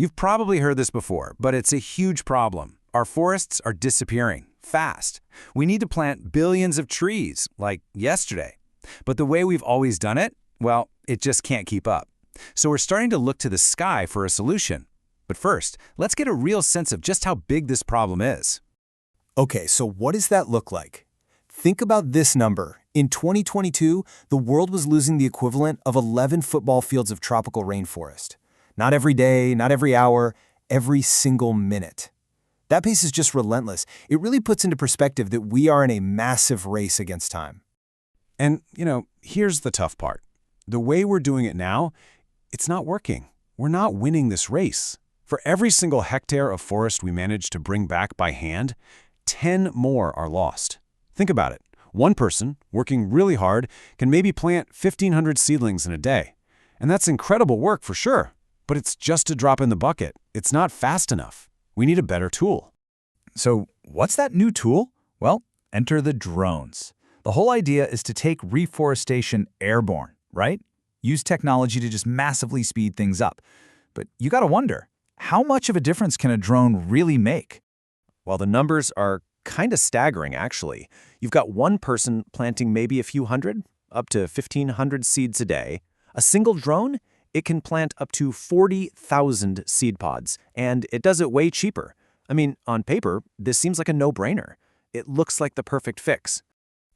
You've probably heard this before, but it's a huge problem. Our forests are disappearing fast. We need to plant billions of trees, like yesterday. But the way we've always done it, well, it just can't keep up. So we're starting to look to the sky for a solution. But first, let's get a real sense of just how big this problem is. Okay, so what does that look like? Think about this number. In 2022, the world was losing the equivalent of 11 football fields of tropical rainforest. Not every day, not every hour, every single minute. That pace is just relentless. It really puts into perspective that we are in a massive race against time. And, here's the tough part. The way we're doing it now, it's not working. We're not winning this race. For every single hectare of forest we manage to bring back by hand, 10 more are lost. Think about it. One person, working really hard, can maybe plant 1,500 seedlings in a day. And that's incredible work for sure. But it's just a drop in the bucket. It's not fast enough. We need a better tool. So what's that new tool? Well, enter the drones. The whole idea is to take reforestation airborne, right? Use technology to just massively speed things up. But you gotta wonder, how much of a difference can a drone really make? Well, the numbers are kind of staggering, actually. You've got one person planting maybe a few hundred, up to 1,500 seeds a day. A single drone, it can plant up to 40,000 seed pods, and it does it way cheaper. I mean, on paper, this seems like a no-brainer. It looks like the perfect fix.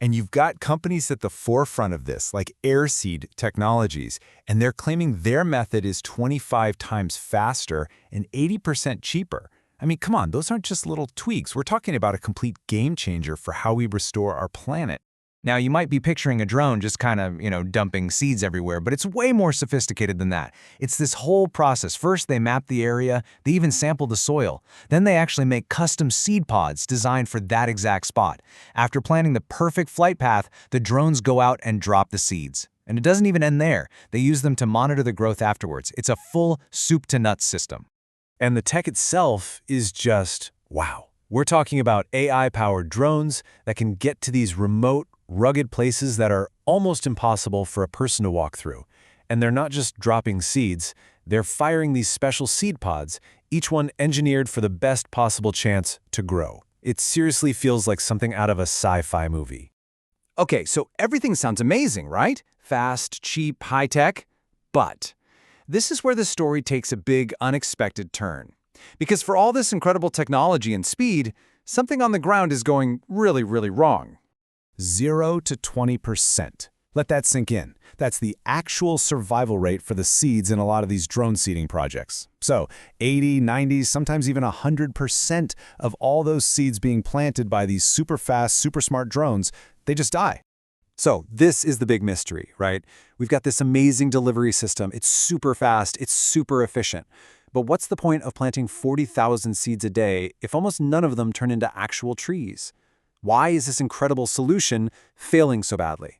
And you've got companies at the forefront of this, like Airseed Technologies, and they're claiming their method is 25 times faster and 80% cheaper. I mean, come on, those aren't just little tweaks. We're talking about a complete game changer for how we restore our planet. Now, you might be picturing a drone just kind of, dumping seeds everywhere, but it's way more sophisticated than that. It's this whole process. First, they map the area, they even sample the soil. Then they actually make custom seed pods designed for that exact spot. After planning the perfect flight path, the drones go out and drop the seeds. And it doesn't even end there. They use them to monitor the growth afterwards. It's a full soup-to-nuts system. And the tech itself is just wow. We're talking about AI-powered drones that can get to these remote, rugged places that are almost impossible for a person to walk through. And they're not just dropping seeds, they're firing these special seed pods, each one engineered for the best possible chance to grow. It seriously feels like something out of a sci-fi movie. Okay, so everything sounds amazing, right? Fast, cheap, high-tech. But this is where the story takes a big, unexpected turn. Because for all this incredible technology and speed, something on the ground is going really, really wrong. 0 to 20%. Let that sink in. That's the actual survival rate for the seeds in a lot of these drone seeding projects. So 80, 90, sometimes even 100% of all those seeds being planted by these super fast, super smart drones, they just die. So this is the big mystery, right? We've got this amazing delivery system. It's super fast. It's super efficient. But what's the point of planting 40,000 seeds a day if almost none of them turn into actual trees? Why is this incredible solution failing so badly?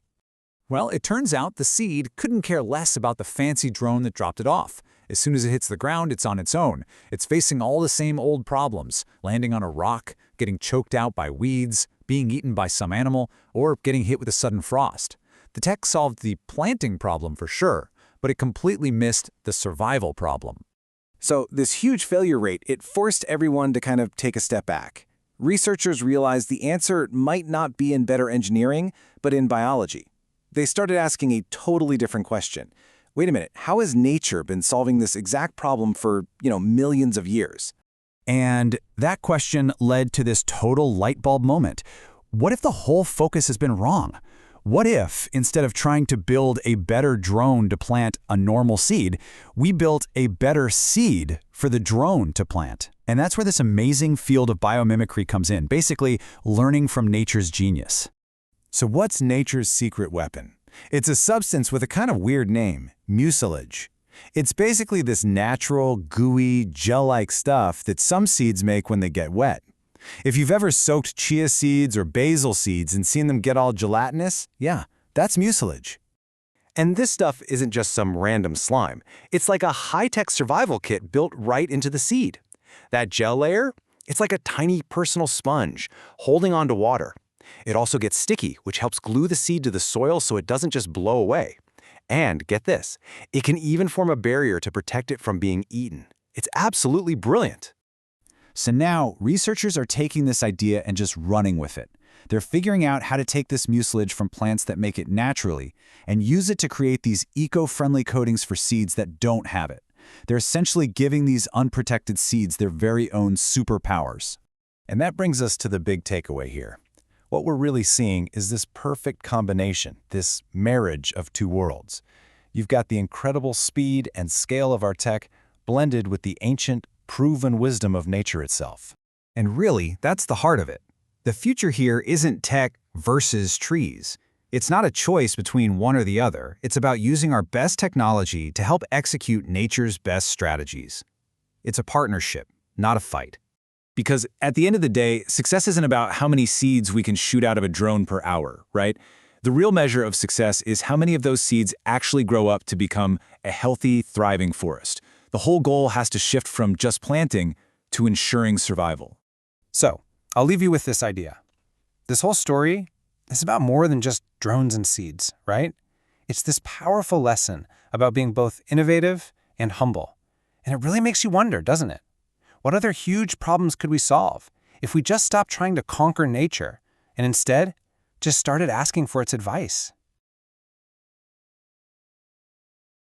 Well, it turns out the seed couldn't care less about the fancy drone that dropped it off. As soon as it hits the ground, it's on its own. It's facing all the same old problems, landing on a rock, getting choked out by weeds, being eaten by some animal, or getting hit with a sudden frost. The tech solved the planting problem for sure, but it completely missed the survival problem. So this huge failure rate, it forced everyone to kind of take a step back. Researchers realized the answer might not be in better engineering, but in biology. They started asking a totally different question. Wait a minute, how has nature been solving this exact problem for, millions of years? And that question led to this total light bulb moment. What if the whole focus has been wrong? What if, instead of trying to build a better drone to plant a normal seed, we built a better seed for the drone to plant? And that's where this amazing field of biomimicry comes in, basically learning from nature's genius. So what's nature's secret weapon? It's a substance with a kind of weird name, mucilage. It's basically this natural, gooey, gel-like stuff that some seeds make when they get wet. If you've ever soaked chia seeds or basil seeds and seen them get all gelatinous, yeah, that's mucilage. And this stuff isn't just some random slime. It's like a high-tech survival kit built right into the seed. That gel layer, it's like a tiny personal sponge holding onto water. It also gets sticky, which helps glue the seed to the soil so it doesn't just blow away. And get this, it can even form a barrier to protect it from being eaten. It's absolutely brilliant. So now, researchers are taking this idea and just running with it. They're figuring out how to take this mucilage from plants that make it naturally and use it to create these eco-friendly coatings for seeds that don't have it. They're essentially giving these unprotected seeds their very own superpowers. And that brings us to the big takeaway here. What we're really seeing is this perfect combination, this marriage of two worlds. You've got the incredible speed and scale of our tech blended with the ancient, proven wisdom of nature itself. And really, that's the heart of it. The future here isn't tech versus trees. It's not a choice between one or the other. It's about using our best technology to help execute nature's best strategies. It's a partnership, not a fight. Because at the end of the day, success isn't about how many seeds we can shoot out of a drone per hour, right? The real measure of success is how many of those seeds actually grow up to become a healthy, thriving forest. The whole goal has to shift from just planting to ensuring survival. So, I'll leave you with this idea. This whole story is about more than just drones and seeds, right? It's this powerful lesson about being both innovative and humble. And it really makes you wonder, doesn't it? What other huge problems could we solve if we just stopped trying to conquer nature and instead just started asking for its advice?